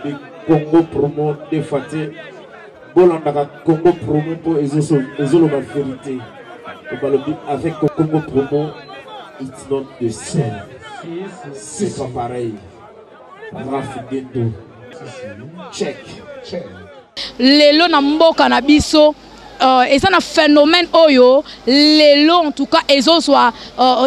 balobi Congo promo de Faté. Bolandaka Congo promo pour ezoloba vérité. Balobi avec Congo promo, it's not the same. C'est pas pareil. Rafigeto. Check. Lelo na mboka na biso. Et ça un phénomène oyo lelo en tout cas ezo soit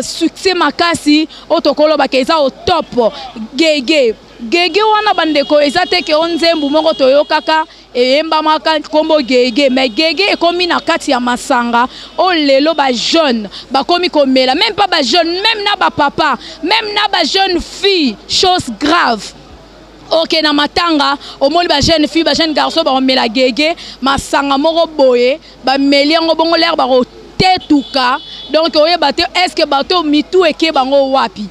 succès makasi otokolo bakeza au top gege wana bandeko ezate ke onzembu moko toyokaka eyemba maka kombo gege mais gege ekomi na kati ya masanga o lelo ba jeune bakomi komela même pas ba jeune même na ba papa même na ba jeune fille chose grave. Ok na matanga omoni ba jeune fille ba jeune garçon ba omela gege masanga moko boye ba meli ngo bongo l'air ba tetuka donc oye bato est-ce que bato mitu eke bango wapi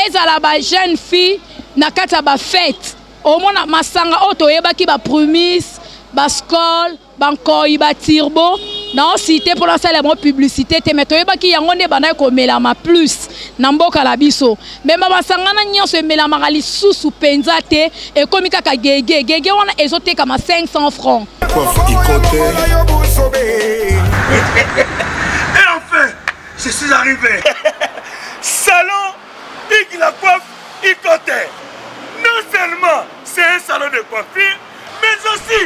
ezala ba jeune fille na kata ba fête omona masanga oto yebaki ba promise ba skol bankoi ba tirbo na cité pour la salle de publicité te meto yebaki yango ne bana ko mela ma plus na mboka la biso mais ba sangana nyonso mela magali susu penza te e komi kaka gege wana ezote kama 500 francs. Et enfin, je suis arrivé. Salon Hugues la coiffe Ikote. Non seulement c'est un salon de coiffure, mais aussi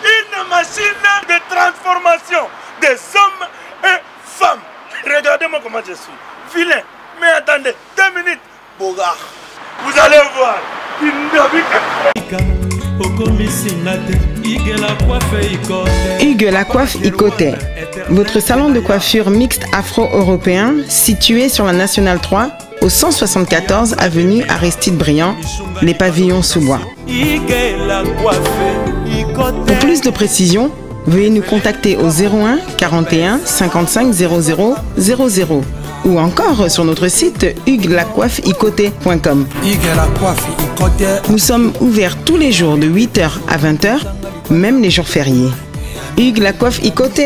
une machine de transformation des hommes et femmes. Regardez-moi comment je suis. Vilain. Mais attendez, 2 minutes. Bogart. Vous allez voir. Hugues la coiffe Ikote. Votre salon de coiffure mixte afro-européen situé sur la Nationale 3 au 174 avenue Aristide Briand, les pavillons sous bois. Pour plus de précisions, veuillez nous contacter au 01 41 55 00 00 ou encore sur notre site huguelacoiffeikote.com. Nous sommes ouverts tous les jours de 8h à 20h, même les jours fériés. Hugues la coiffe Ikote,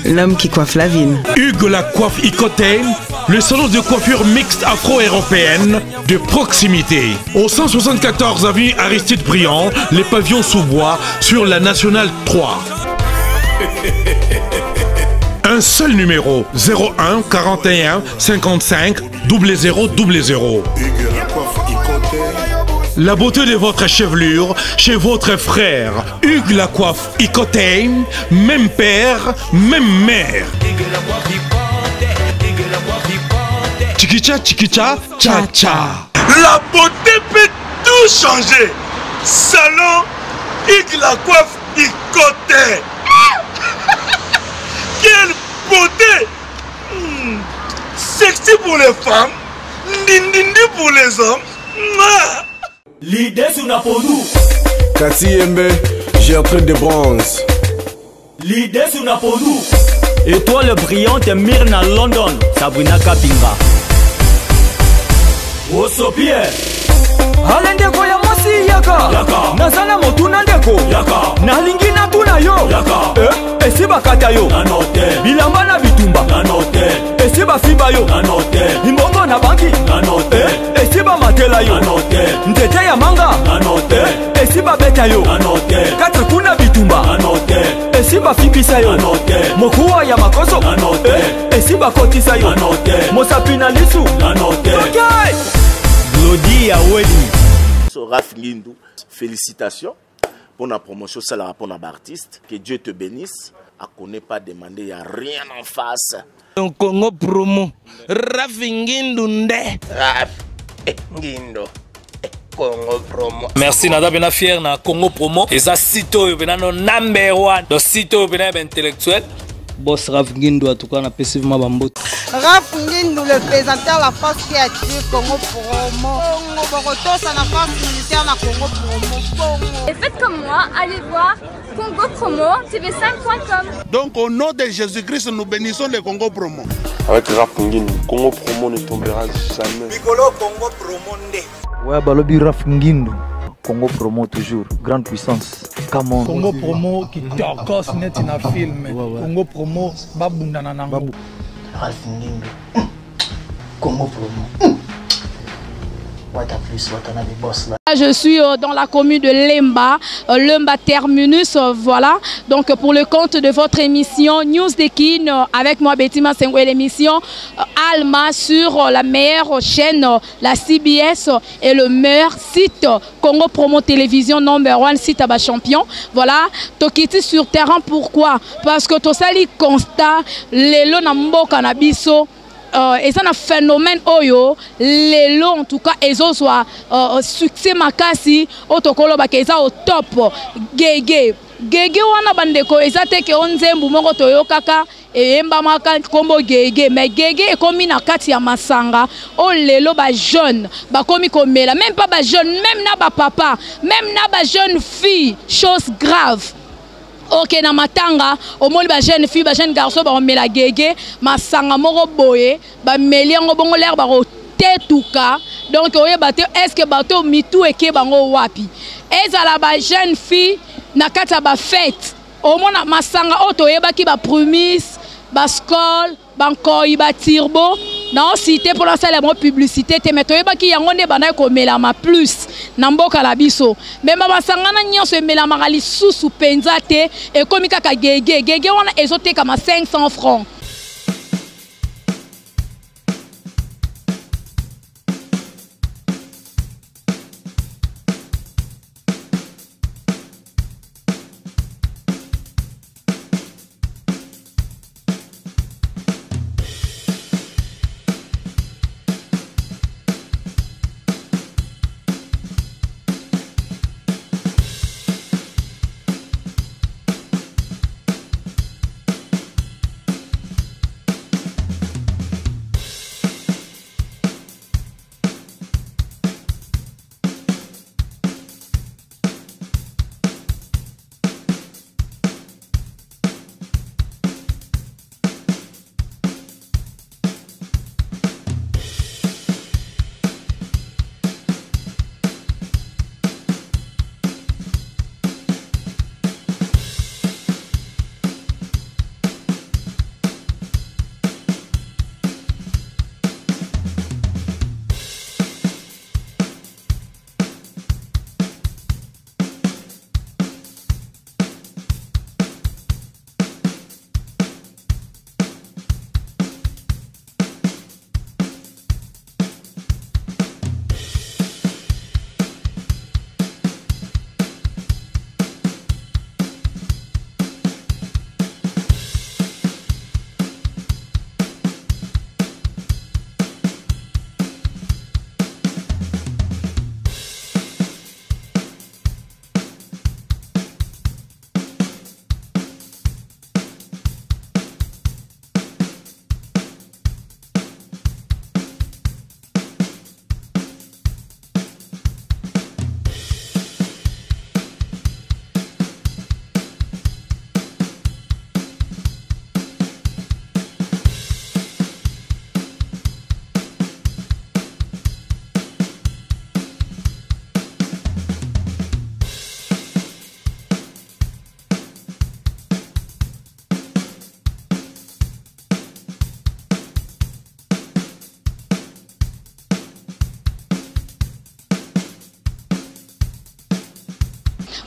l'homme qui coiffe la ville. Hugues la coiffe Ikote, le salon de coiffure mixte afro-européenne de proximité. Au 174 avenue Aristide Briand, les pavillons sous bois sur la Nationale 3. Un seul numéro, 01 41 55 00 00. La beauté de votre chevelure chez votre frère. Hugues la coiffe Ikote, même père, même mère. Chikicha, chikicha, cha cha. La beauté peut tout changer. Salon Hugues la coiffe Ikote. Quelle beauté! Sexy pour les femmes, ndindindi pour les hommes. L'idée sur la peau nous. Kassi Yembe, j'ai un truc de bronze. L'idée sur la peau nous. Étoile brillante Myrna London, Sabrina Kapinga. Osopie. Alende koya mosi yaka. Nazana motuna ndeko. Nalingi na tuna yo. Esiba kata yo. Bilamba na bitumba. Esiba fimba yo. Imbongo na banki. Esiba matela yo. Ntete ya manga. Esiba beta yo. Kata kuna bitumba. Esiba fimbisa yo. Mokuwa ya makoso. Esiba kotisa yo. Mosapina lisu. Okay. Glodia Wedi. Raf Ngindou, félicitations pour la promotion, ça la pour l'artiste. Que Dieu te bénisse. À connaît pas demander, il n'y a rien en face. Congo promo. Raf Ngindou nde. Raf Ngindou. Congo promo. Merci nada bena fier na Congo promo. Et ça sito bena no number 1. Donc sito bena intellectuel. Boss Raf Ngindou en tout cas on a passivement bambot. Raf Ngindou le présentateur la force créative Congo promo. Boroto ça la force militaire na Congo promo. Et faites comme moi, allez voir Congo promo tv5.com. Donc au nom de Jésus-Christ nous bénissons le Congo promo. Avec Raf Ngindou, Congo promo ne tombera jamais. Bigolo Congo promo nde. Ouais balobi Raf Ngindou. Congo promo toujours, grande puissance. Congo promo qui torcos net na film. Congo promo babunda na nango. Raf Ngindou. Congo promo. Je suis dans la commune de Lemba, Lemba Terminus, voilà. Donc pour le compte de votre émission News Dekin, avec moi Betty Masengo et l'émission Alma sur la meilleure chaîne, la CBS, et le meilleur site Congo Promo Télévision #1 site à bas champion. Voilà, Tokiti sur terrain. Pourquoi? Parce que tout ça li constat lelo na mboka na biso. Et ça un phénomène oyo lelo en tout cas ezo soit succès makasi otokolo ba keza au top gege wana bandeko ezate ke onzembu moko toyokaka eyemba maka kombo gege mais gege ekomi na kati ya masanga o lelo ba jeune bakomi komela même pas ba jeune même na ba papa même na ba jeune fille chose grave. Ok, na matanga, au moins ba jeune fille, ba jeune garçon, ba on met la gege, masanga moko boye, ba meliango bongo l'air ba tetuka. Donc oye bateau, est-ce que bateau mitou eke bango wapi? Eza la ba jeune fille na kata ba fête. Au moins na masanga oto yeba ki ba promise, ba skol, bankoi ba tirbo. Na cité pour la salle publicité te meto yeba ki yango ne bana ko melama plus na mboka la biso mais ba sangana nyonso melama kali susu penza te e komi kaka gege wana ezoteka ma 500 francs.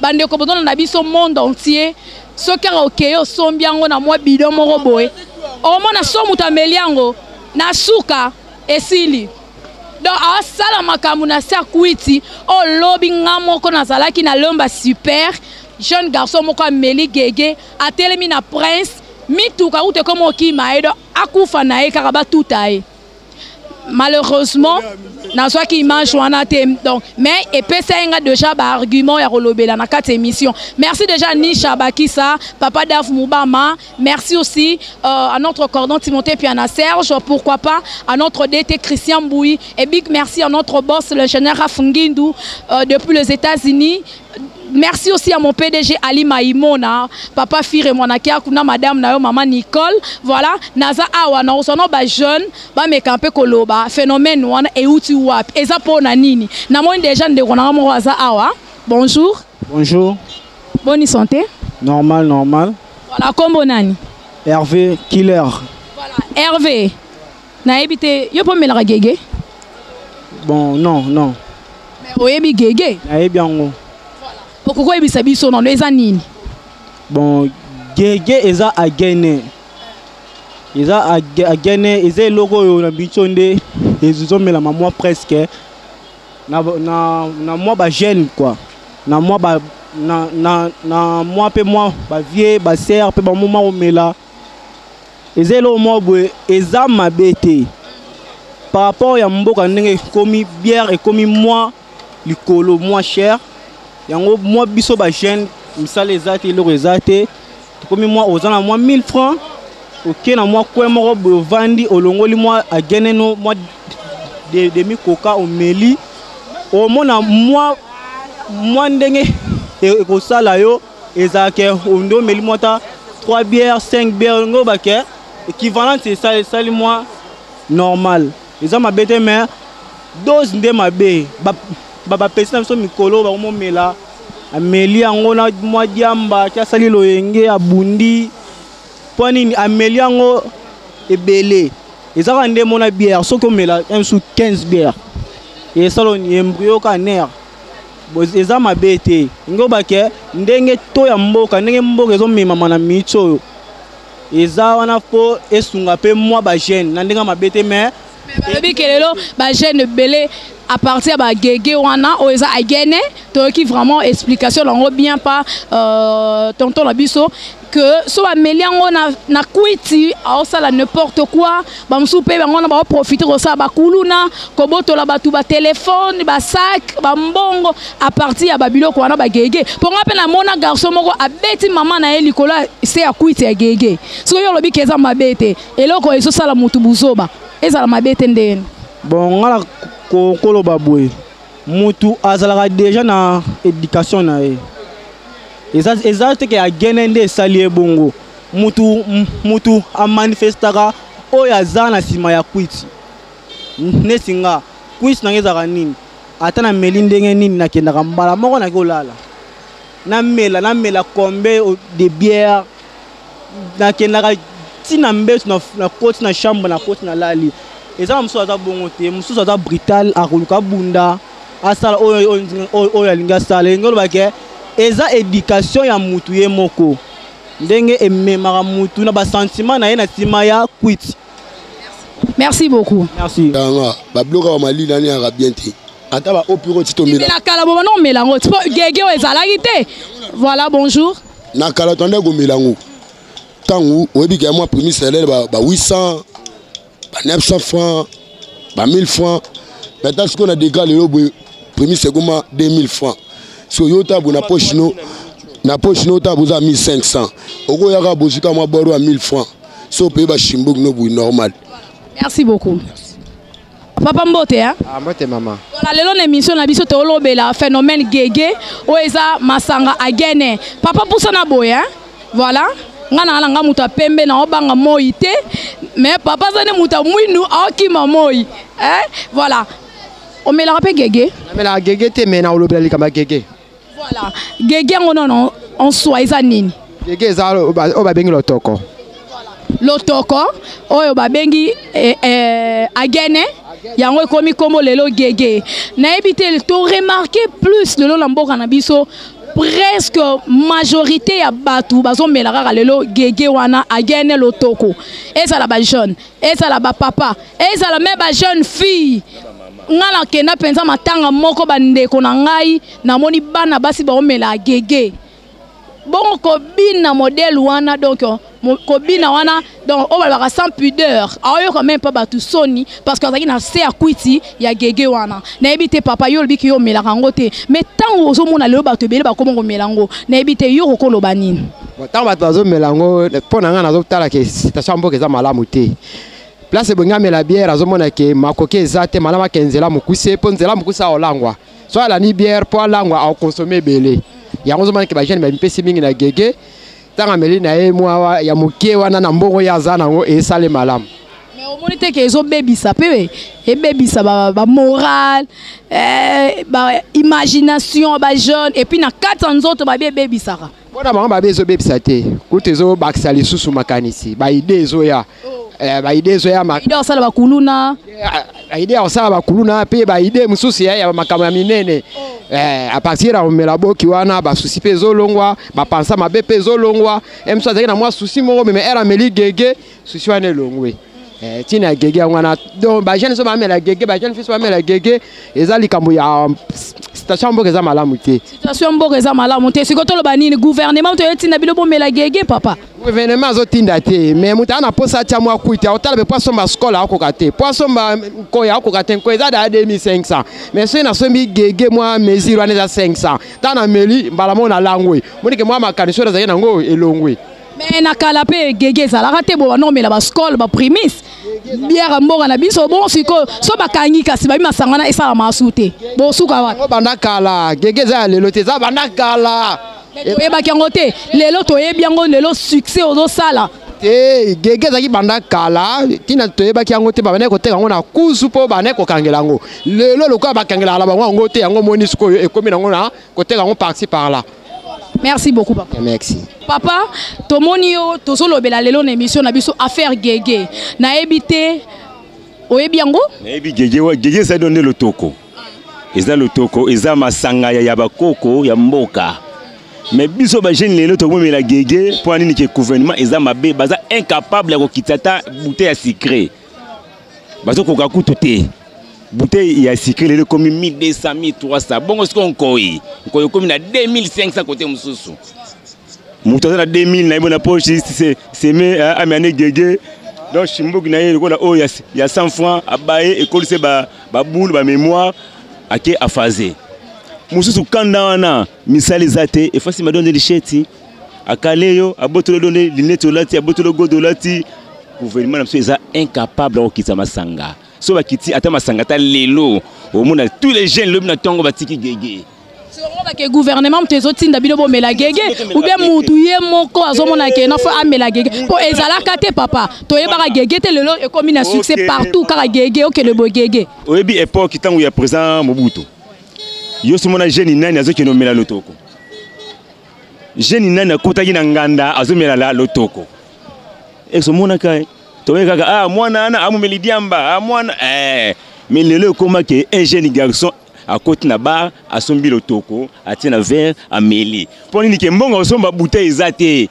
bande ko bodona na biso monde entier ce qui a okeyo sombiango na mwa bidon moko boye o mona somu tameliango na suka esili donc asala makambo na sa kwiti o lobi ngamoko na zalaki na lomba super jeune garçon moko ameli gege atelemi na prince mituka ute komo kimaedo akufa na ye kaka batutaye malheureusement na soit qui mange wana te donc mais et pesenga déjà ba argument ya kolobela na 4 émissions. Merci déjà Nisha Bakissa, Papa Daf Moubama, merci aussi à notre cordon Timothée Piana Serge, pourquoi pas à notre DT Christian Boui et big merci à notre boss le général Fungindu depuis les États-Unis. Merci aussi à mon PDG Ali Maïmona, papa Fire Monakia, kuna madame na yo maman Nicole. Voilà, naza awa na osono ba jeune, ba mekampe koloba, phénomène wana e uti wap. Eza pona nini? Na mo déjà ndeko na mo waza awa. Bonjour. Bonjour. Bonne santé. Normal, normal. Voilà, kombo nani? Hervé Killer. Voilà, Hervé. Na ebité, yo po melaka gege. Bon, non, non. Mais oyebi Gege. Ayebi yango. Pourquoi yebisa biso non eza nini? Bon, Gege eza agene. Eza agene, eza logo yo na bichonde. Ezo mela moi presque. Na moi ba jeune quoi. Na moi ba na moi pe moi ba vieux ba sœur pe ba moment o mela. Eza lo moi boy eza mabete. Par rapport à mboka ndenge komi bière et komi moi likolo moins cher. Yango moi biso ba jeune misale ezate lo ezate. Komi moi ozana moi 1000 francs. OK na moi ko moko bo vandi olongoli moi agene no moi demi coca au meli. Au mona moi ndenge e ko sala yo ezake ondo meli mota 3 bières 5 bières ngo bake équivalent c'est ça sali moi normal. Les hommes abete mais dose nde mabe ba pesina so mikolo ba mo mela ameli yango na mwa diamba kia sali loyenge abundi poni ameli yango ebele ezaka nde mona bière soko mela sous 15 bières et salon embryo ka ner eza mabete ngo bake ndenge to ya mboka ndenge mboka ezo mema na micho eza wana po esunga pe moi ba jeune na ndenge mabete mais balobi kelelo ba jeune belé à partir ba Gege wana o eza agene to qui vraiment explication lango bien pas tonton la biso que so ba meliango na kwiti a osala n'importe quoi ba msupe bango na ba profiter de ça ba kuluna ko botola batu ba téléphone ba sac ba mbongo à partir ya ba biloko wana ba Gege pour nga pe na mona garçon moko abeti maman na eli kola c'est à kwiti ya Gege so yo lobi keza mabete eloko eso sala mutu buzoba ezala mabete ndene. Bon ngala kolo babwe mutu azalaka déjà na éducation na ye ezate ke agene nde esali bongo mutu a manifestaka oyo aza na nsima ya kwiti nesinga kwiti nange ezaka nini ata na meli ndenge nini nakendaka mbala moko nake olala namela kombe de bière nakendaka ntina mbetu na koti na chambre na koti na lali ezala mosusu aza bongo te mosusu aza brutal akoluka bunda asala oyo alingi asala elingi olobake eza éducation ya mutu ye moko ndenge ememaka mutu na basentiment na ye na nsima ya kwiti. Merci beaucoup. Merci. Babloka wa mali nani aka bien te ata ba opiro tito mela na kala bo non melango tipo Gege o ezalaki te. Voilà, bonjour. Na kala tonde go melango tangu oyebi ke moi premier salaire ba 800 ba 900 francs ba 1000 francs maintenant ce qu'on a dégalé le premier second 2000 francs so yo tabu na poche no tabu za 1500 oko yaka bozika moi boro à 1000 francs so paye ba shimbo no bu normal. Merci beaucoup. Papa Mbote hein? Ah Mbote maman. Voilà lelo na émission na biso to lobela phénomène Gege o eza masanga agene. Papa poussa na boye hein? Voilà. Ngana nga muta pembe na obanga moi te mais papa zane muta mwinu akima moi hein? Voilà. On met la rappel Gege. Mais la Gege te mena o lobela likama Gege. Voilà. Gege non en soi eza nini? Gege za o ba bengi lotoko. Lotoko oyo ba bengi agene yango ekomi kombo lelo Gege. Na ebité to remarquer plus lelo na mboka na biso presque majorité ya batu bazomela kaka lelo Gege wana agene lotoko. Eza la ba jeune, eza la ba papa, eza la même ba jeune fille. Ngala kenda penza matanga moko bandeko na ngai na moni bana basi ba omela Gege. Bon kobina modèle wana donc kobina wana donc on va sans pudeur. Ayo quand même pas batu soni parce que ça na se akwiti ya Gege wana. Na ebite papa yo lobiki yo mela kango te. Mais tant ozo mona le batu bele ba komo melango. Na ebite yo kokolo banini. Tant batu bazo melango pona nga nazo tala ke situation mboka eza malamu te. Place bonga mela bière azo mona ke makoke ezate malama kenzela mukuse ponzela mukusa olangwa. So ala ni bière po alangwa au consommer belé. Yango zomana ke ba jeune ba mpesi mingi na Gege tanga meli na ye mwa ya muke wana na mbongo ya za nango e sale malamu. Mais au monite ke ezo bebisa pewe e bebisa ba moral ba imagination ba jeune et puis na 4 nzoto ba bebisaka. Bona bango ba bezo bebisa te kuti ezo bakisa lisusu makanisi ba idée ezo ya ba idée ezo ya idée osala ba kuluna idée ya osala bakuluna pe ba idée mususu ya makambo ya minene à partir ya omela boki wana basusi mpe ezolongwa bapansa mabe mpe ezolongwa emso azalaki na mwa susi moko meme ere ameli gege susi wana elongwe ntina ya gege yango wana donc bajeune so bamela gege bajeune fils bamela gege eza likambo ya situation mboka eza malamu te situation mboka eza malamu te sikoyo toloba nini gouvernement toyetinda bino bomela gege papa gouvernement azotinda te mais moto ana posa atia mwa kuite aotala be po asomba skola akoka te po asomba nkoya akoka te nkoya eza daa 2500 mais soki nasombi gege mwa mesure wana eza 500 ntango na meli mbala mo na langwe monike mwa makanisi oyo azalaki nango elongwe mais na kala mpe gege ezalaka te bo banomela baskole baprimise biara mboka na biso bon sikoyo so bakangi kasi babi masanga wana esala masu te bosuka wana banda kala gege eza ya lelo te eza banda kala toyebaki yango te lelo toyebi yango lelo succès ozosala te gege ezalaki banda kala ntina toyebaki yango te babandaki koteka yango na kusu mpo bandaki kokangela yango lelo lokola bakangelaka na bango yango te yango moni sikoyo ekomi nango na koteka yango parti par là. Merci beaucoup papa. Merci. Papa, tomoni yo tozolobela lelo na émission na biso affaire gege. Na ebité oyebi yango? Na ebi gege ça donner le toko. Eza le toko, eza masanga ya bakoko ya mboka. Mais biso ba jeune lelo tokomela gege pour nini ke gouvernement eza mabe baza incapable ya kokitata bouteille ya secret. Bazo koka kutu te. Bouteille ya secret lelo komi 1200 1300 bongo siko nkoi komi na 2500 côté mususu muto na 2000 na ibona poche c'est mais amane gege donc chimbuki na yele kona o ya 100 francs abaye école ba boule ba mémoire ake afaze mususu kanda wana misali zate efasi madonde lisheti akaleyo abotolo donne lineto lati abotolo godolati gouvernement na eza incapable de quitter masanga. So bakiti ata masangata lelo omona tous les jeunes lobi na tongo batiki gege soro ke gouvernement tezotinda bino bomela gege ou bien mutu ye moko azomona ke na fa amela gege po ezalaka te papa toyebaka gege te lelo ekomi na succès partout kaka gege oke le bo gege oyebi époque tangu ya président Mobutu yo somona jeune nani azoki no mela lotoko jeune nani akotaki na nganda azomela la lotoko exomona kai toyeka mwana ana amumeli diamba mwana mais lelo koma ke un jeune garçon à côté na bar asombi lotoko atina verre ameli poni ni ke mbongo osomba bouteille ezate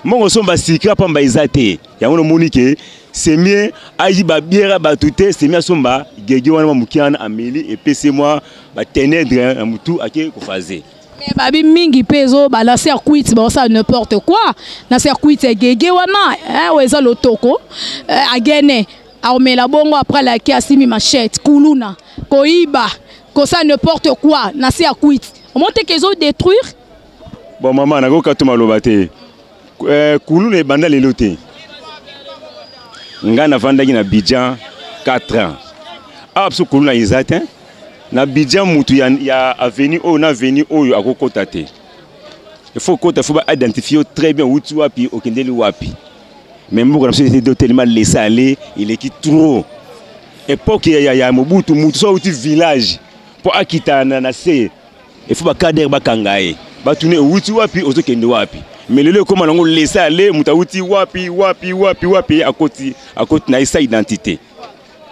mbongo osomba sikra pamba ezate yango monike c'est mieux ayi ba bière ba touté c'est mieux somba gege wana mukiana ameli et pese moi ba ténèdre na mutu ake kofaze. Mais babi mingi pezo ba la circuit ba ça n'importe quoi na circuit gege wana hein weza lotoko agene aomela bongo après la kiasimi machette kuluna koiba ko ça n'importe quoi na circuit au monte kezo détruire bon maman na ko katuma lobate kuluna e banda lelote ngana vandaki na Bidjan 4 ans absu kuluna izate na Bidjan mutu ya avenue o na avenue oyo akokota te il faut identifier très bien où tu wapi okendeli wapi même beaucoup na société de tellement laisser aller il est qui trop époque ya Mobutu mutu so uti village pour akita na se il faut ba cadre ba kangaye ba tourner où tu wapi ozokende wapi mais lelo comment nango laisser aller mutu uti wapi akoti na isa identité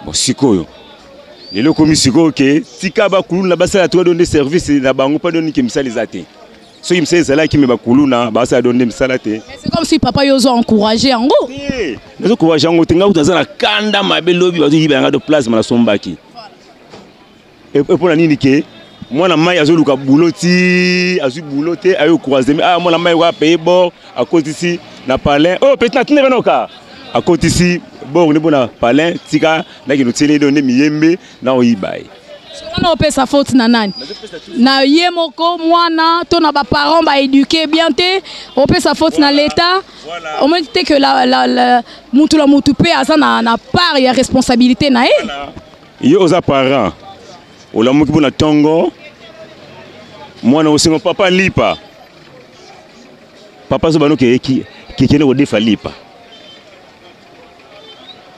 bon sikoyo lelo komi siko ke tika ba kuluna basala to donner service na bango pas donner ke misali zate so il me sait là qui me ba kuluna basala donner misala te c'est comme si papa yozo encourager ango nazo encourager ango tenga utazana kanda mabelobi bazo yibanga de place na sombaki et pour la nini ke mwana mai azoluka bouloti azu bouloté ayo croiser mwana mai wa payer bord à cause ici na palais oh peut-être na tenir noka à côté ici bon ni bona palin tika na ki nutile donner miyembe na oyibai on peut sa faute na nani na yemoko mwana to na ba parents ba éduquer bien te on peut sa faute na l'état on me dit que la mutu pe asa na part ya responsabilité na yo oza parents ola muki bona tongo mwana osingo papa lipa papa so bano ke kene ko defa lipa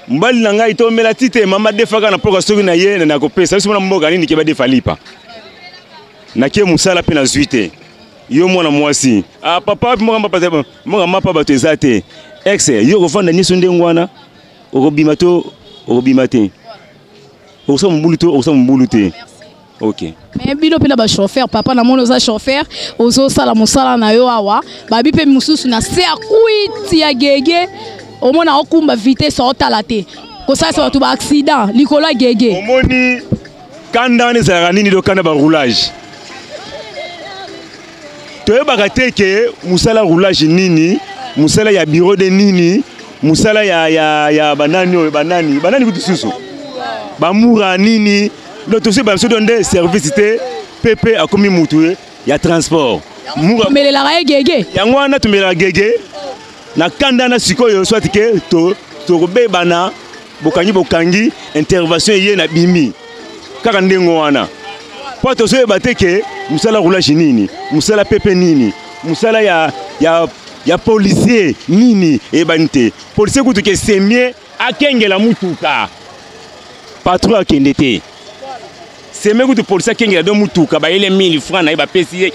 mbali na ngai to mela tite mama defaka na poka soki na ye na kopesa biso mona mboka nini ke ba defa lipa na ke musala pe na zuite yo mwana mwasi papa moka mapa bato ezate ex yo ko vanda niso ndengwana okobima te osa mbulu te. OK. Mais bino pe na ba chauffeur papa na mono za chauffeur ozo sala mosala na yo awa ba bi pe mususu na se akuiti ya gege omona okumba vitesse otala te ko ça c'est ba accident likolo gege omoni kanda ne za nini do kanda ba roulage toyebaka te ke musala roulage nini musala ya bureau de nini musala ya banani kutu susu bamura nini donc aussi ba donner service te PP a commis mutu ya transport mura mais la raye gege yango wana tumela gege na kanda na sikoyo soit ke to bebana bokangi intervention ye na bimi kaka ndengo wana po to so ba te ke musala roulage nini musala PP nini musala ya policier nini e banite policier kutu ke semie akengela mutuka patron akendete semie kutu policier akengela do mutuka ba ele 1000 francs na e ba pesi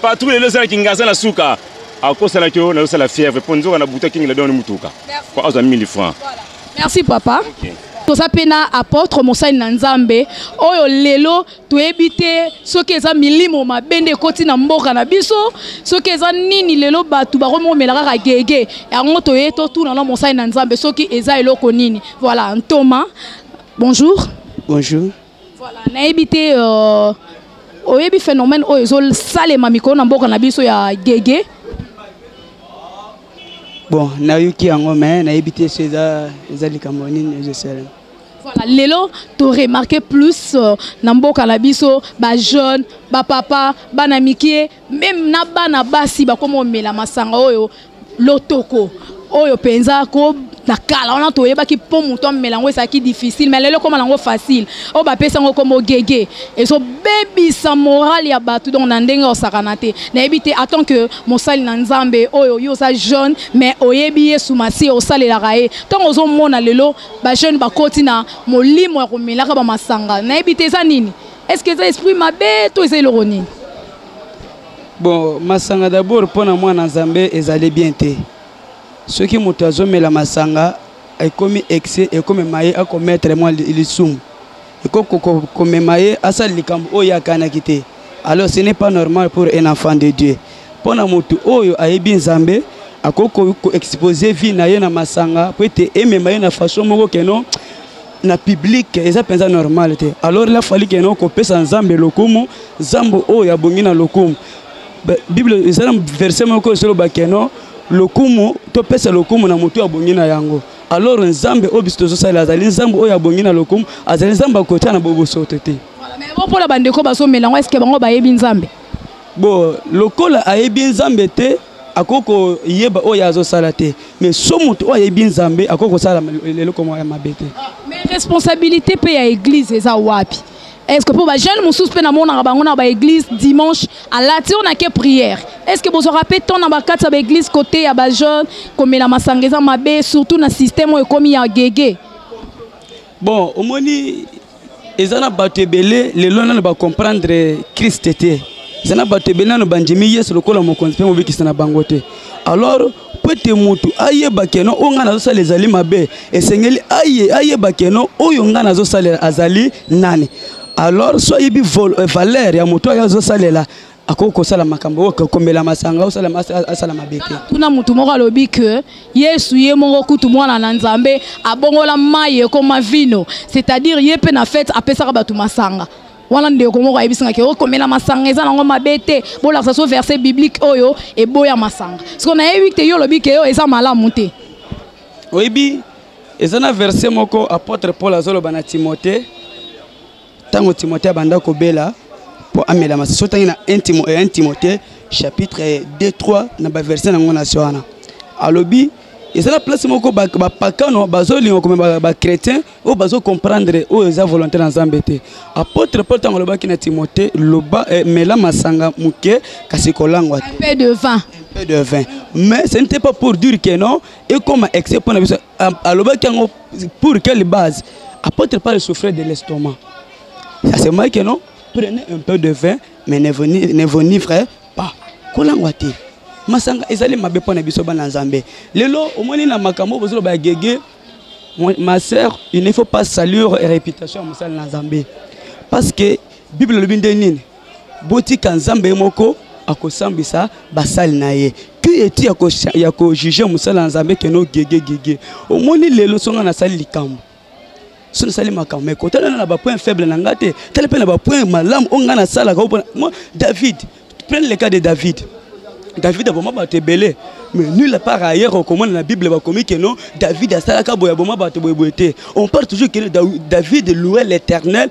patron le sala kingasa na suka akosala kyo na sala fièvre ponzo na buta kengela do mutuka kwa aza 1000 francs. Merci papa. Okay. Toza pena apôtre Mosali na Nzambe oyo lelo toyebite soki eza milimo mabende koti na mboka na biso soki eza nini lelo batu baromomela kaka gege yango toyeto tuna na Mosali na Nzambe soki eza eloko nini. Voilà, Thomas. Bonjour. Bonjour. Voilà, naebite oyebi phénomène oyo ezol salema mikolo na mboka na biso ya gege. Bon, nayoki yango mais naebite ceza likambo nini je sais. Voilà, lelo tu remarqué plus namboka na biso ba jeune, ba papa, ba namikie, même na bana basi ba komo mela masanga oyo lotoko. Oyo penza ko na kala on a toyeba ki po muto melango ça qui difficile mais lelo comme lango facile. O ba pesa ngo comme gege. Et so baby sa moral ya batu donc na ndenge o sakanate. Na ebite attend que Mosali na Nzambe oyo yo sa jeune mais oyebi yesu masi o salela rae. Tant ozo mona lelo ba jeune ba koti na molimo ya komelaka ba masanga. Na ebite za nini? Est-ce que ça esprit mabe to eza loroni? Bon, masanga d'abord pour na moi na Nzambe ezali bien te. Ce qui m'a azomé la masanga est comme excès et comme maïe à commettre moi les soum et comme maïe à ça likambo oya kana kité. Alors ce n'est pas normal pour un enfant de Dieu. Pour na motu oyo ayebi Nzambe akoko exposer vie na ye na masanga pour te aimer maïe na façon moko keno na public et ça pensa normal te. Alors la fali keno ko pesa Nzambe lokumu Zambo oyo abongi na lokumu. Bible ezala verset moko solo bakeno lokumu to pesa lokumu na mutu abongi na yango. Alors Nzambe obisto zo sala azali Nzambe oyo abongi na lokumu azali Nzambe akota na bobo sote te. Voilà, mais bon pour la bande ko baso melango est-ce que bango bayebi Nzambe? Bon, lokola ayebi Nzambe te akoko yeba oyo azo sala te. Mais so mutu oyo ayebi Nzambe akoko sala lelo komo ya mabete. Mais responsabilité pe ya église eza wapi? Est-ce que pour les jeunes moussous pe na mona bango na ba église dimanche à la on a que prière. Est-ce que vous vous rappelez ton na ba kata ba église côté ya ba jeune comme la masangeza mabe surtout na système o komi ya gege. Bon, omoni ezana batebele lelo na ba comprendre Christ te. Ezana batebele na banjimi Yesu lokola mokonzi pe mobikisa na bangote. Alors peut-être mutu aye bakeno onga nazo sala ezali mabe esengeli aye bakeno oyo nga nazo sala azali nani. Alors soit il valeur ya moto ya zo salela akoko sala makambo kombela masanga osala asala mabete. Tuna mutu moko alobi que Yesu ye moko kutu mwana na Nzambe abongola maye comme vino, c'est-à-dire ye pe na fête apesa ka batu masanga. Wana ndeko moko ayebisinga ke kombela masanga eza nango mabete bola ça so verset biblique oyo e boya masanga. Ce qu'on a évité yo lobi ke yo eza malamu te. Oyebi ezana verset moko apôtre Paul azolo bana Timothée tango Timothée banda ko bela pour amela masa so tangi na 1 Timothée chapitre 2-3 na ba verset nango na soana alobi ezala place moko ba pakano bazolingo comme ba chrétien o bazo comprendre o eza volonté na Nzambe te. Apôtre Paul tango lobaki na Timothée loba mela masanga muke kasi kolangwa un peu de vin. Mais ce n'était pas pour dire que non et comme excès pour na biso alobaki ngo pour quelle base. Apôtre Paul souffrait de l'estomac. Ça c'est moi que non, prenez un peu de vin, mais ne venivrez pas. Kolangwati. Masanga ezali mabe pona biso bana Nzambe. Lelo omoni na makambo bozolo ba gege ma sœur, il ne faut pas saluer et réputation à Moussal Nzambé. Parce que Bible le bindenine, boti kanzambe moko akosambisa basal naye. Qui est-il à juger Moussal Nzambé que no gege. Au moni lelo songa na sali likambo. Son sali makambo. Mais quand on a ba point faible nangate, tel pe na ba point malam onga na sala ka moi David, prends le cas de David. David a vraiment battu belé. Mais nulle part ailleurs on commande la Bible que non David a salaka boya boma battu boyete. On parle toujours que David louait l'Éternel,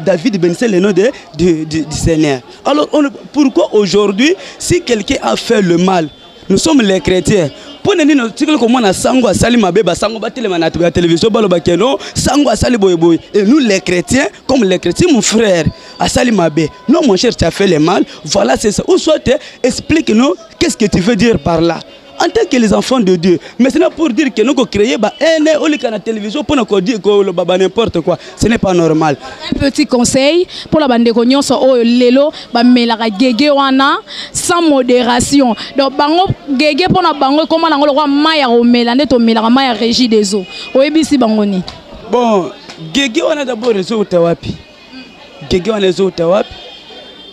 David bénissait le nom du Seigneur. Alors pourquoi aujourd'hui si quelqu'un a fait le mal, nous sommes les chrétiens. Pour nous dire comment on a sango à sali mabeba sango batile manatu la télévision balo bakeno sango à sali boy et nous les chrétiens comme les chrétiens mon frère à sali mabé non mon cher tu as fait le mal voilà c'est ça ou soit explique-nous qu'est-ce que tu veux dire par là en tant que les enfants de Dieu. Mais ce n'est pas pour dire que nous avons créé la télévision pour nous dire que n'importe quoi. Ce n'est pas normal. Un petit conseil pour la bande de cognon, lelo, sans modération. Donc, bango gege pour na bango comment on a maya au mélane to mélanga maya régie des eaux. Oebisi bangoni. Bon, gege on a d'abord les eaux tawapi. Gege on a les eaux tawapi.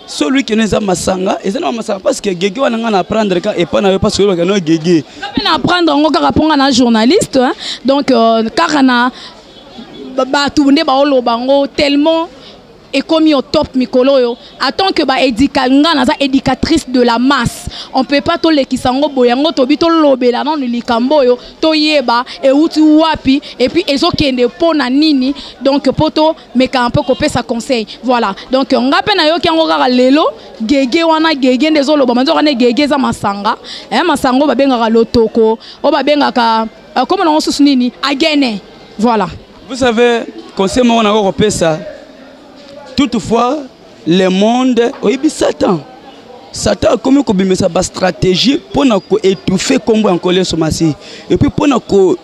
Celui qui nous a masanga, et c'est non masanga parce que Gege on a apprendre et pas parce que nous Gege. On a apprendre on a répondre à un journaliste, donc car on a tout le monde tellement et comme au top mikolo attend que éducatrice de la masse on peut pas to lekisango boyango to bito lobela non likambo yo to yeba et uti wapi et puis ezo kende pona nini donc poto mais un peu copier sa conseil voilà donc on ngapena yo kiango kaka lelo gege wana gege ndezo loba manzo kana gege za masanga masango babengaka lotoko o babengaka comme on se nini agene voilà. Vous savez conseil moi on a repéré ça. Toutefois, le monde, Satan a commis une stratégie pour étouffer Combo en colère sur Massi. Et puis pour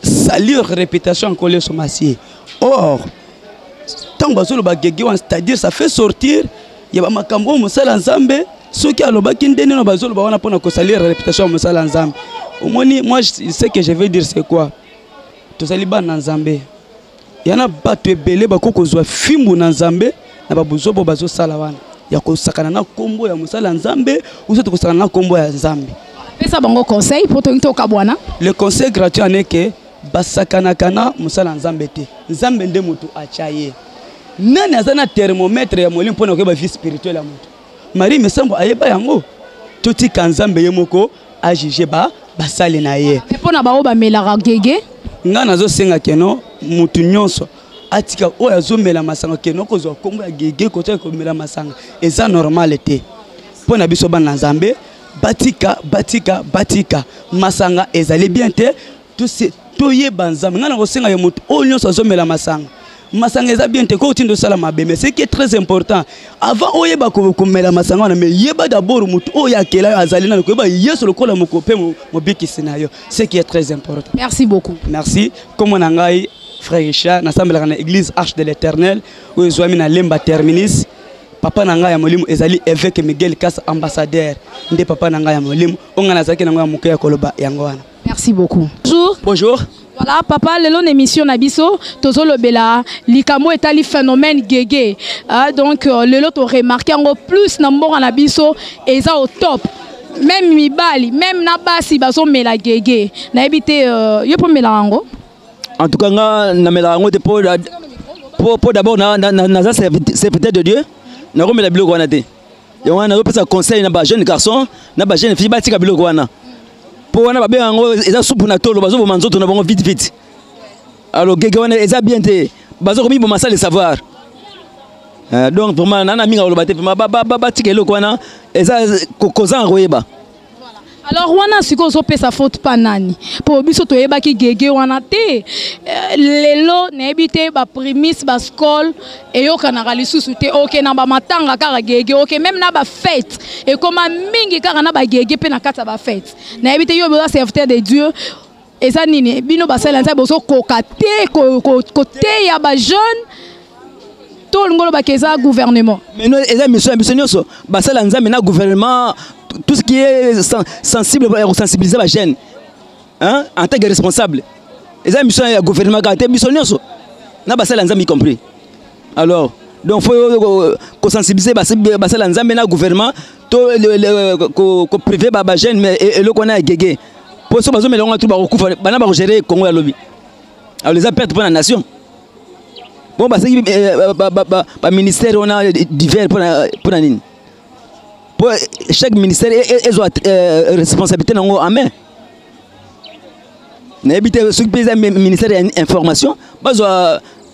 salir réputation en colère sur Massi. Or, tant que c'est-à-dire ça fait sortir, il y a un cambo Moussala Nzambe, ceux qui ont le pour salir réputation Moussala Nzambe. Moi, ce que je veux dire, c'est quoi? Tout ça, Nzambe. Il y en a battu belé, bakoko zoa fimbu Nzambe. Na babuzo bo bazo sala wana ya ko sakana na kombo ya Moussala Nzambe ou so to sakana na kombo ya Nzambe. Pesa bango conseil pour to kabwana. Le conseil gratuit en est que basakana kana Moussala Nzambe te. Nzambe nde mutu achaye. Nani azana thermomètre ya molim pona ko ba vie spirituelle ya mutu. Marie mesambo ayeba yango. Toti kanzambe yemoko a juger basali na ye. Et pona ba oba melara gege. Ngana zo senga keno mutu nyonso. Atika oya zomela masanga keno ko zo kombo ya gege ko teka komela masanga eza normalité pona biso bana Nzambe batika masanga ezali bien te tout c'est toye banzambe ngana ko senga ya mutu onyo so zomela masanga eza bien te ko tindo sala mabe mais ce qui est très important avant oyeba ko komela masanga na mais yeba d'abord mutu oya kela azali na ko yeba yeso lokola mokope mo biki scénario ce qui est très important. Merci beaucoup. Merci comme on ngai Frère Richard, nous sommes dans l'église Arche de l'Éternel, où nous sommes dans l'Emba Terminis. Papa Nanga Yamolim, Ezali évêque Miguel Kass, ambassadeur. Ndé Papa Nanga Yamolim, on a nazaki Nanga Moukéya Koloba Yangoana. Merci beaucoup. Bonjour. Bonjour. Voilà, papa, le long émission Nabiso, Tozo le Bela, Likamo est un phénomène gégé. Donc, le lot a remarqué encore plus Nambo Nabiso, et ça au top. Même Mibali, même Nabasi, Bazo Mela gégé. Naibité, Yopo Melango. En tout cas, pour d'abord, c'est peut-être de Dieu. Nous avons mis la Bible. Nous avons un conseil à les jeunes garçons, les jeunes filles, qui ont mis la Bible. Pour nous, ils ont soupe na tolo, ils ont vite. Alors, ils ont bien été. Ils ont mis le savoir. Donc, vraiment, nous avons mis la Bible. Alors wana siko zo pesa faute panani pour biso to yeba ki gege wana te lelo na ebite ba prémisse ba skol et yo kana lisusu te OK na ba matanga kaka gege OK même na ba fête et comme mingi kaka na ba gege pe na kata ba fête na ebite yo ba serviteur de Dieu et ça nini bino ba sala nza boso kokate côté ya ba jeune tout le monde ba keza gouvernement mais nous eza mission nyonso ba sala nza na gouvernement tout ce qui est sensible pour sensibiliser la jeune, hein, en tant que responsable. eza mission ya gouvernement kate mission nyonso na basala nzambe y compris. Alors donc faut ko sensibiliser basala nzambe na gouvernement to ko privé ba jeune mais eloko na gege pour so bazo melonga tout ba kokufa bana ba gérer Congo ya lobi. Alors les a perdre pour la nation. Bon parce que ministère on a divers pour la nini. Pour chaque ministère ils ont responsabilité en main. N'habite ce qui ministère d'information bazo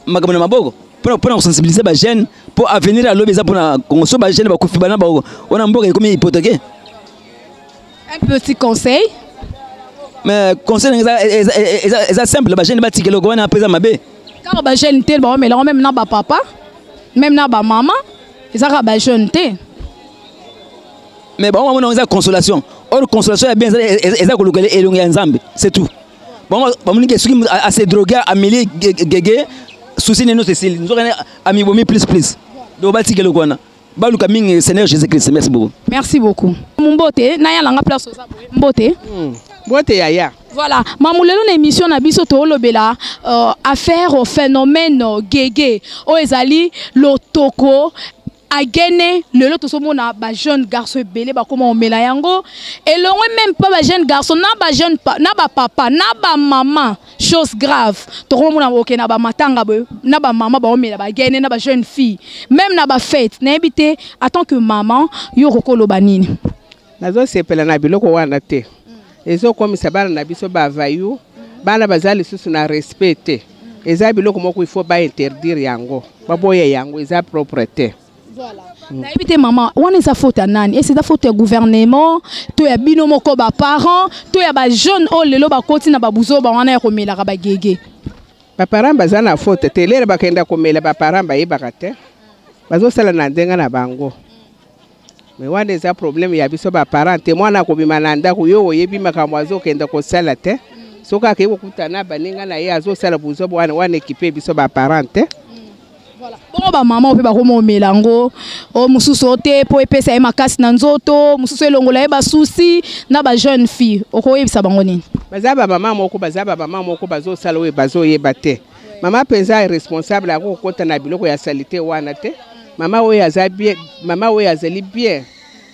makamona maboko pour sensibiliser les jeunes pour avenir à l'obéza pour qu'on soit jeunes bakufi bana ba on a mboka comme hypothèque. Un petit conseil. Mais conseil est simple les jeunes batike le gouvernement pesa mabe. Car les jeunes té ba mais même na ba papa même na ba maman ils ont ba jeunes té. Mais bon on a consolation. Or consolation est bien eza ko lokele elongi nzambe c'est tout. Bon on dit que à ces drogués amélie gege souci neno Cécile nous avons ami bomi plus donc batike le gouvernement baluka mingi Seigneur Jésus-Christ merci beaucoup. Merci beaucoup. Mbote na ya langa place oza mbote. Mbote yaya. Voilà, mamulelo na émission na biso to lobela affaire au phénomène gege o ezali lotoko agene lelo to somona ba jeune garçon belé ba comment on mela yango et longwe même pas ba jeune garçon na ba jeune na ba papa na ba maman chose grave to komona oke na ba matanga na ba maman ba omela ba gene na ba jeune fille même na ba fête na ebité en tant que maman yo kokolo banini nazo sepela na biloko wana te ezo komisa bana na biso ba vayu bana bazali susu na respecter eza biloko moko il faut ba interdire yango ba boye yango eza propreté. Voilà. Naibite maman, on est sa faute à nani? Et c'est la faute du gouvernement, to ya bino moko ba parents, to ya ba jeune o lelo ba koti na ba buzo ba wana ya komela ba gege. Ba parents bazana faute te lere ba kenda komela ba parents ba yebaka te. Bazo sala na ndenga na bango. Mais wana eza problème ya biso ba parents te mwana ko bima na ndako yo oyebi makambo azo kenda ko sala te. Soka ke kokutana baninga na ye azo sala buzo wana équiper biso ba parents te. Voilà. Bon ba maman pe ba komo melango o mususu te po epesa e makasi na nzoto mususu elongola e ba souci na ba jeune fille okoyebisa bango nini bazaba maman moko bazo sala we bazo yeba te mama penza est responsable ako kota na biloko ya salité wana te mama we azali bien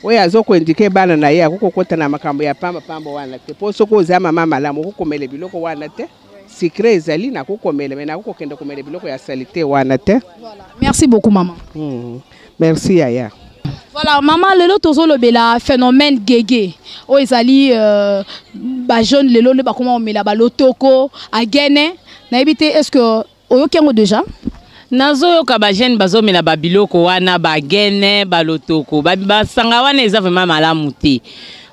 we azoko indike bana na ye ako kota na makambo ya pamba wana te po soko za mama malamu ko komele biloko wana te secret ezali na kokomela mais na kokenda komela biloko ya salité wana te. Voilà. Merci beaucoup maman. Merci yaya. Voilà maman lelo tozo lobela phénomène gege o ezali ba jeune lelo le ba comment omela ba lotoko agene na ebité est-ce que oyokengo déjà nazo yoka ba jeune bazomela ba biloko wana ba gene ba lotoko ba sanga wana eza vraiment malamu te.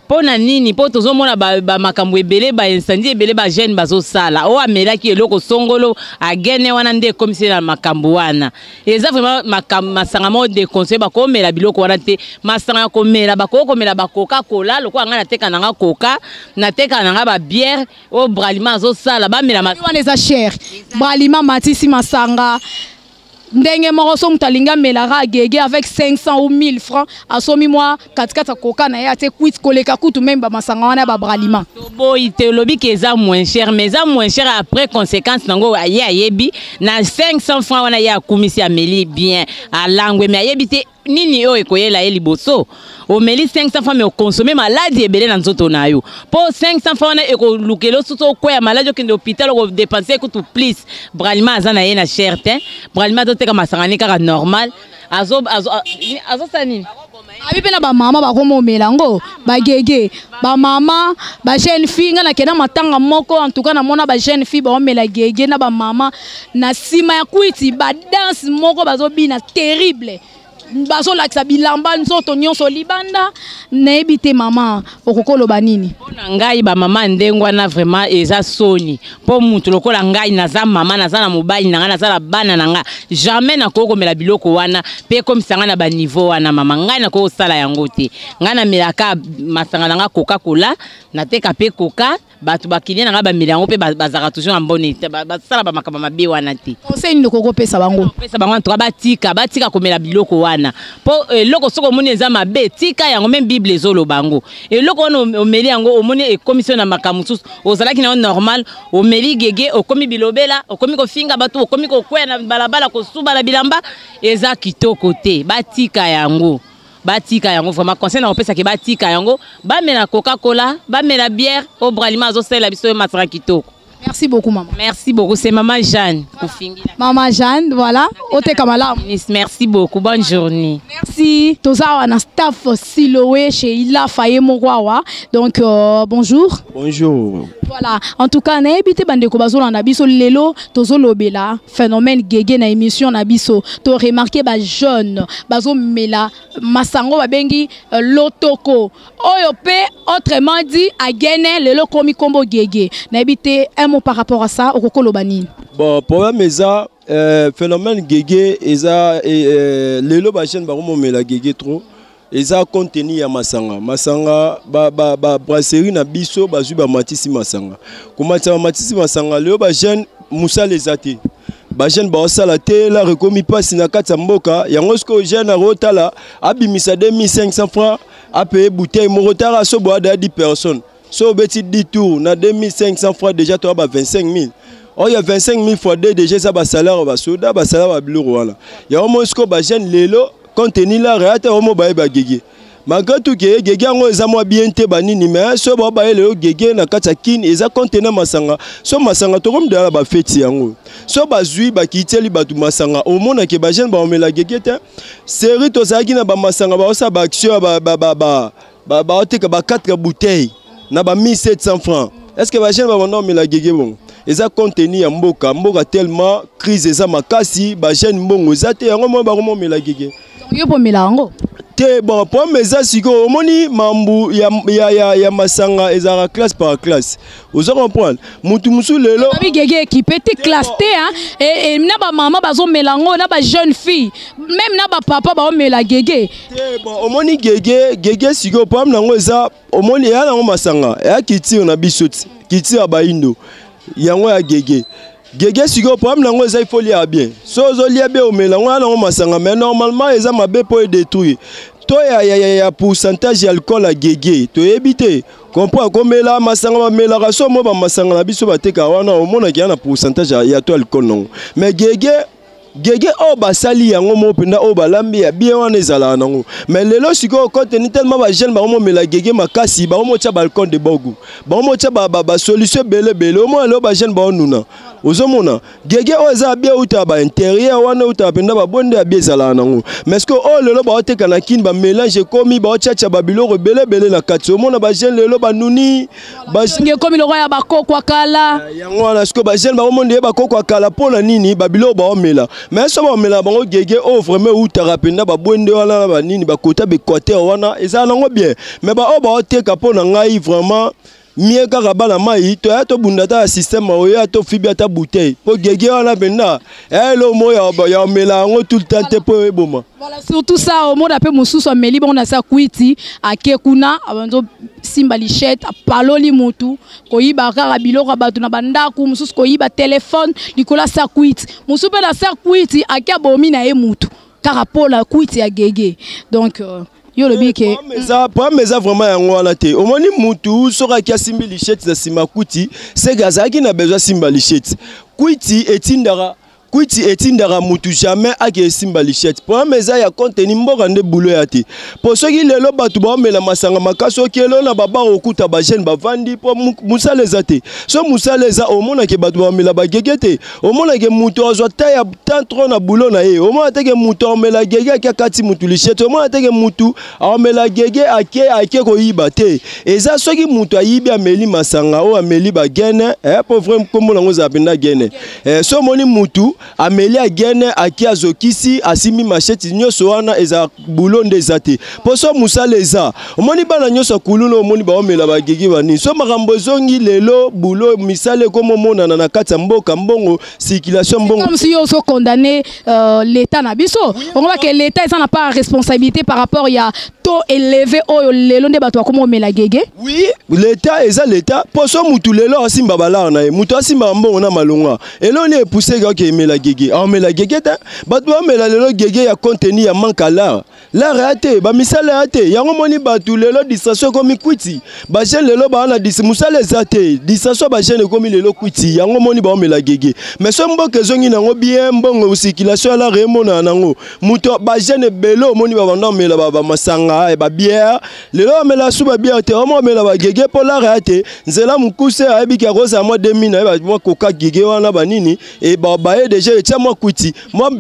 Pona nini po tozomona ba makambo ebele ba incendie ebele ba jeune bazo sala o amela ki eloko songolo agene wana nde komisi na makambo wana eza vraiment masanga mo de conseil ba ko mela biloko wana te masanga ko mela ba ko mela ba coca cola loko anga na teka nanga coca na teka nanga ba bière o bralima zo sala ba mela wana eza cher bralima matisi masanga ndenge moko so mutalinga melara gege avec 500 ou 1000 francs asomi moi katikata koka na ya te kwit koleka kutu même ba masanga wana ba bralima bo itelobi ke za moins cher mais za moins cher après conséquence nango ayebi na 500 francs wana ya kumisi ameli bien a langwe mais ayebi te nini yo ekoyela ye liboso omeli 500 francs mais consommer maladie ebele na nzoto na yo po 500 francs wana ekolukelo soso ko ya maladie okende hôpital ko dépenser kutu plus bralima azana ye na cher te bralima to teka masangani kaka normal azo sanini abi pena ba mama ba komo melango ba gege ba mama ba jeune fille ngana kena matanga moko en tout cas na mona ba jeune fille ba mela gege na ba mama na sima ya kwiti ba danse moko bazo bina terrible bazo lakisa bilamba nzoto nyonso libanda na ebite mama okokolo banini na ngai ba mama ndengwa na vraiment eza soni po mutu lokola ngai naza mama naza na mobali na nga naza na bana na nga jamais na kokomela biloko wana pe komisanga na ba niveau wana mama ngai na ko sala yango te ngai na melaka masanga na nga coca cola na teka pe coca bato bakili na ba miliango pe bazaka toujours en bonne état basala ba makaba mabe wana te conseil ni ko pesa bango to batika komela biloko wana po loko soko moni eza mabe tika yango même bible ezolo bango loko wana omeli yango omoni e commission na makamusu ozalaki na normal omeli gege okomi bilobela okomi kofinga bato okomi kokwena balabala kosuba la bilamba eza kitoko te batika yango vraiment conseil na opesa ke batika yango bamela Coca-Cola bamela bière au bralima azosela biso masara kitoko. Merci beaucoup, maman. Merci beaucoup. C'est Maman Jeanne. Maman Jeanne, voilà. Ote Kamala. Merci beaucoup. Bonne journée. Merci. Toza on a staff Siloé chez Ila Faye Mogwawa. Donc bonjour. Bonjour. Voilà. En tout cas, na ebité bandeko bazolo na biso lelo tozo lobela phénomène gege na émission na biso. To remarquer ba jeune bazo mela masango babengi lotoko. Oyo pe autrement dit agene lelo komi kombo gege. Na ebité par rapport à ça, au Kokolobani. Bon, problème est ça, phénomène gege, les lobachen baromo mais la gege trop, et ça contenu ya masanga. Masanga, brasserie na biso, bazuba matisi masanga. Comment ça matisi masanga, les lobachen moussa les athées. Bajen ba osala te la rekomi passe na kata mboka yango sko jeune na rotala abimisa 2500 francs a payer bouteille mon retard à so bois de 10 personnes. So beti 10 tours na 2500 francs déjà toi ba 25 000. Oh il y a 25 000 fois déjà ça ba salaire ba soda ba salaire ba biloko wala. Ya au moins ko ba jeune lelo contenu la réata au mo ba gege. Malgré tout que gege ngo eza mo bien te banini mais so ba lelo gege na kata kin eza contenu masanga. So masanga to comme de la ba feti yango. So ba zui ba kiteli ba tu masanga au mona ke ba jeune ba omela gege te. Série to zaki na ba masanga ba osa ba action ba oteka ba 4 bouteilles. Na ba 1700 francs. Est-ce que ba jeune ba non mais la gege bon. Eza contenu ya mboka tellement crise eza makasi ba jeune mbongo zate yango mo ba mo mais la gege. Yo po milango. Te bon pour mes asiko omoni mambu ya masanga ezara classe par classe. Vous comprenez? Mutu musu lelo. Babi gege équipé te classe te hein et na ba maman bazo melango na ba jeune fille même na ba papa ba mela gege. Te bon omoni gege siko pour nango eza omoni ya nango masanga ya kiti na bisoti kiti ya baindo yango ya gege. Gege siko problème nango eza il faut lire bien. So zo lire bien o melango nango masanga mais normalement eza mabe pour détruire. To ya pourcentage alcool à gege to éviter. Comprends comme là masanga ba melaka so mo ba masanga na biso bateka wana o mona ki na pourcentage ya to alcool non. Mais gege o basali yango mo penda o balambi ya bien wana ezala nango mais lelo siko contenu tellement ba jeune ba mo mela gege makasi ba mo tia balcon de bogu ba mo tia ba solution bele o mo lelo ba jeune ba onuna ozomona gege o eza bien uta ba intérieur wana uta penda ba bonde ya bien ezala nango mais que o lelo ba oteka na kin ba mélange komi ba tia ba biloko bele na kati o mona ba jeune lelo ba nuni ba nge komi lo ya ba kokwa kala yango wana siko ba jeune ba mo nde ba kokwa kala pona nini ba biloko ba omela mais ça va mela bango gege o vraiment ou tarapenda ba bwende wana ba nini ba kota be Équateur wana eza nango bien mais ba o ba oteka pona ngai vraiment mieux kaka bana mai to ya to bundata système oyo to fibi ta bouteille po gege wana benda elo mo ya mela ngo tout le temps te po eboma. Voilà surtout ça au monde appelle mususu ameli bon na sa kwiti akekuna abanzo simba lichette paloli mutu koyiba kaka biloko batu na bandaku mususu koyiba téléphone likola sa kwiti mususu pe na sa kwiti akia bomi na ye mutu kaka pola kwiti ya gege donc yo le bike pas mais vraiment yango wana te omoni mutu soka kia simba lichette na sima kwiti c'est gazaki na besoin simba lichette kwiti etindara mutu jamais ake simba lichette pour meza ya contenu mboka nde boulot ya te pour ceux qui lelo batu ba mela masanga makaso kelo na baba okuta ba jeune ba vandi pour musa les ate so musa les a omona ke batu ba mela ba gegete omona ke mutu azwa taya tant trop na boulot na ye omona te ke mutu omela gege ka kati mutu lichette omona te ke mutu omela gege ake ko yiba te eza soki mutu ayibi ameli masanga o ameli ba gene pour vraiment comme ngo za penda gene so moni mutu Amelia gene aki azokisi asimi machete nyoso wana eza boulot ndezate poso musa leza omoni bana nyoso kuluna omoni ba omela ba gigi bani so makambo zongi lelo boulot misale comme mona na kati mboka mbongo circulation mbongo comme si on so condamné l'état na biso on voit que l'état ça n'a pas responsabilité par rapport il y a to élevé oyo lelo nde bato bakoma omela gege. Oui, l'état eza l'état poso mutu lelo asimba balar na ye mutu asimba mbongo na malonga elo ne poussé ka emela gege omela gege ta bato omela lelo gege ya contenu ya manka la raté ba misala raté yango moni bato lelo distraction komi kwiti ba jeune lelo ba na musala ezate distraction ba jeune komi lelo kwiti yango moni ba omela gege mais so mboka ezongi nango bien mbongo circulation la remona nango mutu ba jeune belo moni ba banda omela ba masanga et ba bière lelo mela suba bière te omo mela ba gege pour la raté nzela mukuse abiki rosa mo 2000 na ba mo koka gege wana banini et ba bae déjà et moi kwiti moi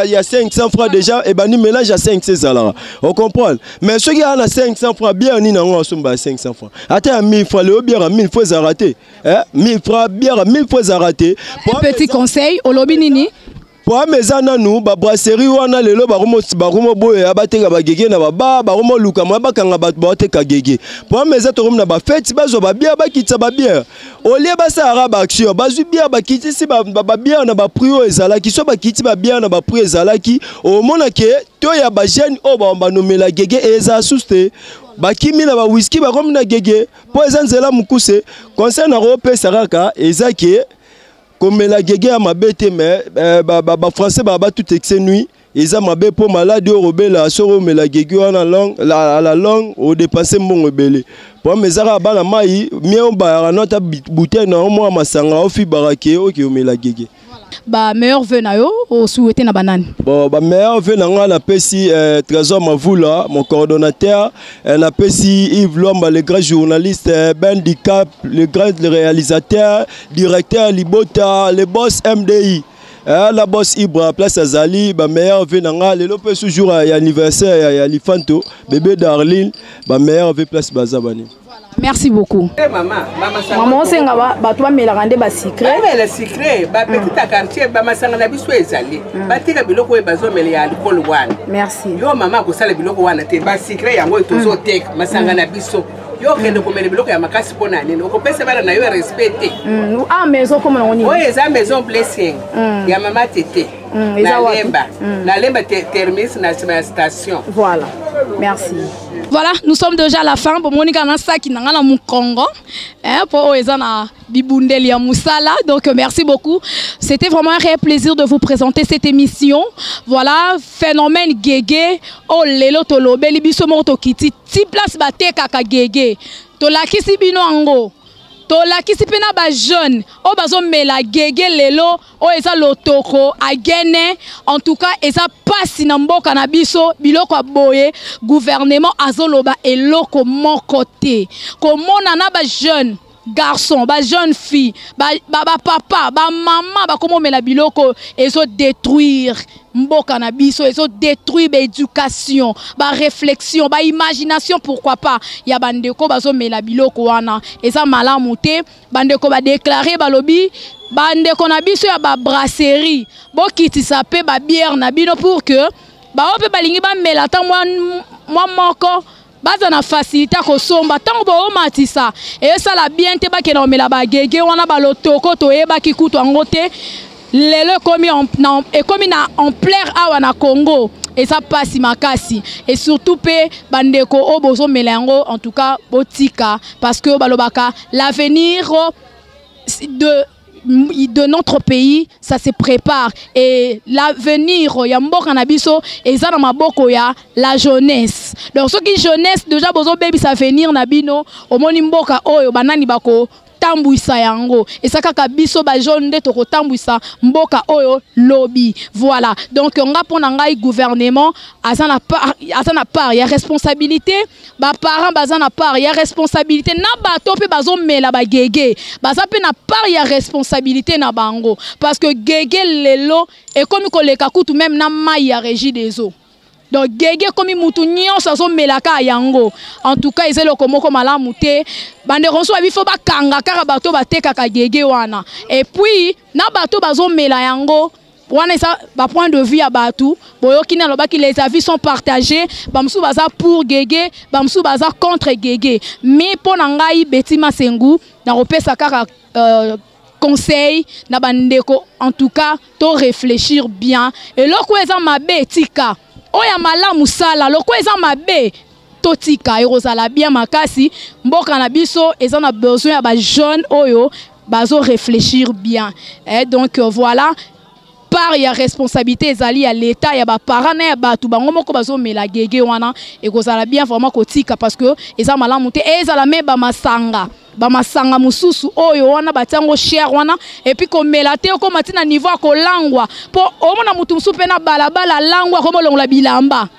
il y a 500 francs déjà et bani mélange à 500 zala on comprend mais ceux qui a 500 francs bière ni nango somba 500 francs ata 1000 francs le bière 1000 fois ça raté hein 1000 francs bière 1000 fois ça raté petit conseil olobi nini pour amezana nous ba brasserie wana lelo barumo boye abateka ba gege na ba barumo luka ma bakanga ba bateka gege pour ameza to na ba fête bazo ba bière ba kitsa ba bière olie ba sa araba action bazu bière ba kitsi ba bière na ba prio ezala ki so ba kitsi ba bière na ba prio ezala ki o mona ke to ya ba jeune o ba nomela gege eza suste bakimi na ba whisky ba comme na gege po ezanzela mukuse concert na rope saraka ezaki comme la gege a mabete mais français ba tout excès nuit ils a mabé pour maladie au rebelle soro mais la gege na langue la langue au dépenser mon rebelle pour mes ara ba na mai mien ba nota bouteille na mo masanga o fi barake o ki o la gege ba meilleur vœu na yo o souhaiter na banane bon ba meilleur vœu na nga na pesi Trésor Mavula mon coordonnateur na pesi Yves Lomba le grand journaliste Ben Dicap le grand réalisateur directeur Libota le boss MDI la boss Ibra place Azali ba meilleur vœu na nga le lope jour ya anniversaire ya Lifanto bébé Darlene ba meilleur vœu place Bazabani. Merci beaucoup. Maman senga ba to mela rande ba secret. Mela secret ba petit quartier ba masanga na biso ezali. Ba tika biloko e bazo mela ya alcool wana. Merci. Yo mama ko sala biloko wana te ba secret yango tozo tek masanga na biso. Yo kende ko mela biloko ya makasi pona nini. Ko pesa bala na yo respecté. Ah maison comme on dit. Oui, eza maison blessing. Ya mama tete. Na lemba terminus na station. Voilà. Merci. Voilà, nous sommes déjà à la fin. Pour Monica Nansaki, nous sommes au Congo. Pour Oezana Bibundeli à Moussala. Donc, merci beaucoup. C'était vraiment un réel plaisir de vous présenter cette émission. Voilà, phénomène Gege. Oh, Lelo Tolobe, Libiso Motokiti. Ti place bate kaka Gege. Tolaki Sibino Ango. Tola kisi pena ba jeune o bazo mela gege lelo o eza lotoko agene en tout cas eza pasi na mboka na biso biloko boye gouvernement azoloba eloko mon côté komona na ba jeune garçon ba jeune fille ba papa ba maman ba komo mela biloko ezo détruire mboka na biso ezo détruire ba éducation ba réflexion ba imagination pourquoi pas ya bandeko bazo mela biloko wana eza malamu te bandeko ba déclarer ba lobby bandeko na biso ya ba brasserie bo kitisa pe ba bière na bino pour que ba ope balingi ba mela ta moi moko baza na facilité ko somba tango bo matisa et ça la bien te ba ke na mela ba gege wana ba lotoko to e ba kikutu angote lelo komi en plaire awa na Congo et ça passe makasi et surtout pe bandeko obozo melango en tout cas botika parce que balobaka l'avenir de notre pays ça se prépare et l'avenir ya mboka na biso eza na maboko ya la jeunesse donc ce qui jeunesse déjà bozo baby ça venir na bino omoni mboka oyo banani bako tambwisa yango et ça kaka biso ba jaune de toko tambwisa mboka oyo lobby voilà donc on nga pona ngai gouvernement azana part ya responsabilité ba parents bazana part ya responsabilité na bato pe bazo mela ba gege baza pe na part ya responsabilité na bango parce que gege lelo et comme koleka kutu même na mai ya régie des eaux. Donc gege comme mutu nyonso so melaka yango en tout cas ezelo komoko malamu te bande ronso bifo ba kanga kaka bato bateka ka gege wana et puis na bato bazo mela yango wana ça ba point de vue ya bato boyoki na lobaki les avis sont partagés bamsu baza pour gege bamsu baza contre gege mais pona ngai Betima Sengu na repesa kaka conseil na bandeko en tout cas to réfléchir bien et loko eza mabe tika oya malamu sala loko eza mabe totika ekozala bien makasi mboka na biso eza na besoin ya ba jeune oyo bazo réfléchir bien donc voilà part ya responsabilité ezali ya l'état ya ba parents na ya batu bango moko bazo mela gege wana ekozala bien vraiment kotika parce que eza malamu te ezala me ba masanga mususu oyo wana batango cher wana et puis komela te ko matina niveau ya kolangwa po omona mutu musu pe na balabala langwa ko molongola bilamba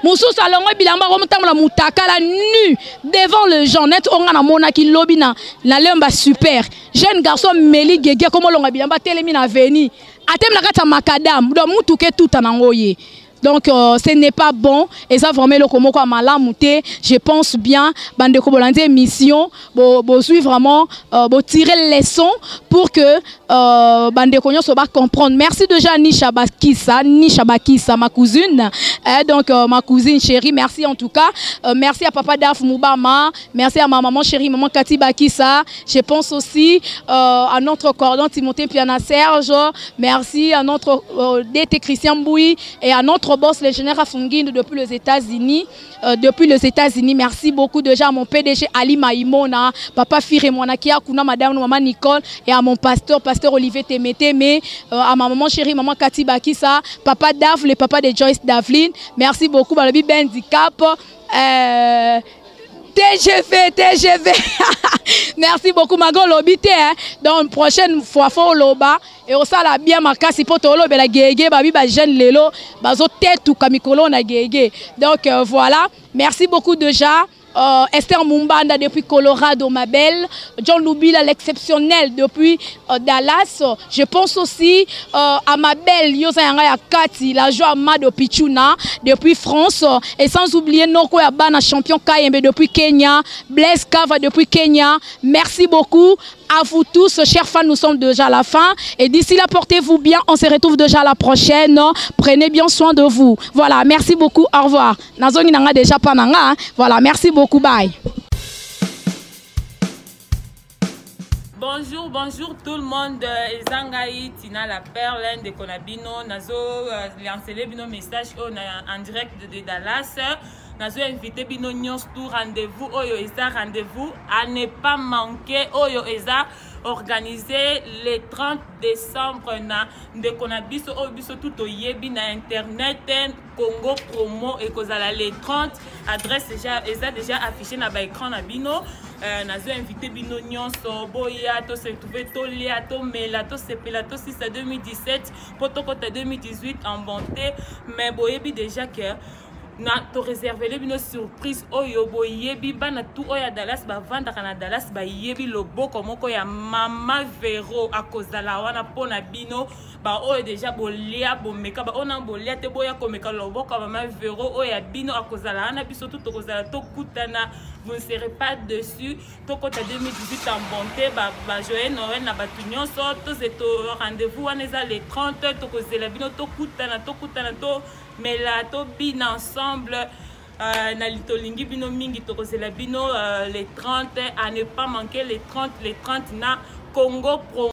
mususu alongo bilamba ko mutamula mutakala nu devant le gens net onga na mona ki lobi na lemba super jeune garçon meli gege ko molongola bilamba telemi na veni atem na kata makadam do mutu ke tout anangoye. Donc ce n'est pas bon et ça vraiment le comment quoi malamouté je pense bien bande ko bolande mission bo suivre vraiment bo tirer leçon pour que bande ko nyonso ba comprendre. Merci déjà Nisha Bakissa ma cousine donc ma cousine chérie, merci en tout cas merci à papa Daf Moubama, merci à ma maman chérie maman Kati Bakissa, je pense aussi à notre cordon Timothée Piana Serge, merci à notre DT Christian Boui et à notre boss le général Fungindo depuis les États-Unis. Merci beaucoup déjà à mon PDG Ali Maïmona, papa Firemona Kia Kuna, madame maman Nicole et à mon pasteur Olivier Temete, mais à ma maman chérie maman Kati Bakissa, papa Daf, le papa de Joyce Davlin. Merci beaucoup Balabi Bendicap. TGV. Merci beaucoup Mago Lobité donc prochaine fois faut loba et au sala bien makasi poto lobe la gege babi ba jeune lelo bazo tetu kamikolo na gege donc voilà merci beaucoup déjà Esther Mumbanda depuis Colorado, ma belle. John Lubila, l'exceptionnel depuis Dallas. Je pense aussi à ma belle Yosayanga Kati, la joie de Pichuna depuis France. Et sans oublier Noko Yabana, champion KMB depuis Kenya. Blaise Kava depuis Kenya. Merci beaucoup. À vous tous, chers fans, nous sommes déjà à la fin. Et d'ici là, portez-vous bien. On se retrouve déjà la prochaine. Prenez bien soin de vous. Voilà, merci beaucoup. Au revoir. Nazongi nanga déjà pananga. Voilà, merci beaucoup. Bye. Bonjour tout le monde. Ezangaï, Tina la Perle de Konabino. Nazo lancé bino message en direct de Dallas. Nazo invité bino nyons tout rendez-vous. Oyo eza rendez-vous à ne pas manquer. Oyo eza organisé le 30 décembre na de Konabiso obiso tout oyebi na internet Congo promo et kozala le 30 adresse déjà affiché na ba écran na bino. Nazo invité bino nyonso boya to se trouver to lia to mela to sepela to 6 à 2017 poto kota 2018 en bonté mais boyebi déjà que na to réserver les bino surprise oyo boyebi bana tout oya Dallas ba vanda kana Dallas ba yebi loboko moko ya mama Vero akozala wana pona bino ba oyo déjà bolia bomeka ba ona bolia te boya komeka loboko mama Vero oya bino akozala wana biso tout tokozala to kutana vous ne serez pas dessus to kota 2018 en bonté ba joyeux Noël na batu nyonso to zeto rendez-vous wana eza le 30 tokozela bino to kutana to mela to bin ensemble na litolingi bino mingi tokozela bino les 30 à ne pas manquer les 30 na Congo Pro.